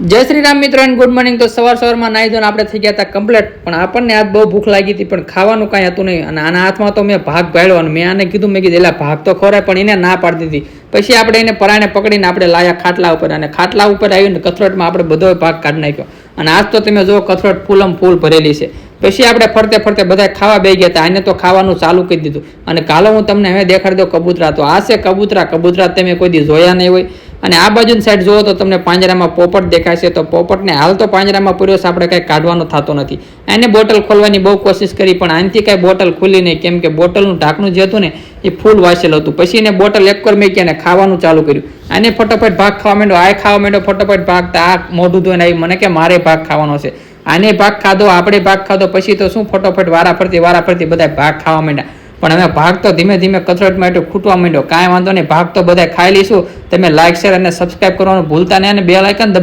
જય શ્રી રામ મિત્રો and good morning. તો સવારમાં નાહી ધોઈને આપણે થઈ ગયા હતા કમ્પ્લીટ, પણ આપણને આજ બહુ ભૂખ લાગી હતી, પણ ખાવાનું કાંઈ હતું નહીં. અને આના હાથમાં તો મેં ભાગ ભાળ્યો અને મેં આને કીધું, મેં કીધું એલા ભાગ તો ખોરાય, પણ એને ના પાડી દીધી. પછી આપણે એને પરાણે પકડીને આપણે લાયા ખાટલા ઉપર, અને ખાટલા ઉપર આવીને કથરોટમાં આપણે બધો ભાગ કાઢી નાખ્યો. અને આજ તો તમે જો કથરોટ ફૂલ ભરેલી છે. પછી આપણે ફરતે ફરતે બધા ખાવા બેસી ગયા હતા. આને તો ખાવાનું ચાલુ કરી દીધું. અને કાલો હું તમને હવે દેખાડી દઉં કબૂતરા. તો આ છે કબૂતરા તમે કોઈ દી જોયા નહીં હોય. અને આ બાજુની સાઈડ જુઓ તો તમને પાંજરામાં પોપટ દેખાય છે. તો પોપટને હાલ તો પાંજરામાં પૂર્યો છે, આપણે કંઈ કાઢવાનો થતો નથી. એને બોટલ ખોલવાની બહુ કોશિશ કરી, પણ આનાથી કાંઈ બોટલ ખુલી નહીં, કેમ કે બોટલનું ઢાંકણું જે હતું ને એ ફૂલ વાંચેલું હતું. પછી એને બોટલ એક વાર મેકી અને ખાવાનું ચાલુ કર્યું. આને ફટોફટ ભાગ ખાવા માંડ્યો, આ ખાવા માંડ્યો ફટોફટ ભાગ. આ મોઢું ધોઈને આવી મને કે મારે ભાગ ખાવાનો છે. આને ભાગ ખાધો, આપણે ભાગ ખાધો, પછી તો શું ફટોફટ વારા ફરતી બધા ભાગ ખાવા માંડ્યા. પણ હવે ભાગ તો ધીમે ધીમે કથરોટ માટે ખૂટવા માંડ્યો. કાંઈ વાંધો નહીં, ભાગ તો બધા ખાઈ લઈશું. તમે લાઈક શેર અને સબસ્ક્રાઈબ કરવાનું ભૂલતા નહીં, અને બેલ આઇકન દબાવી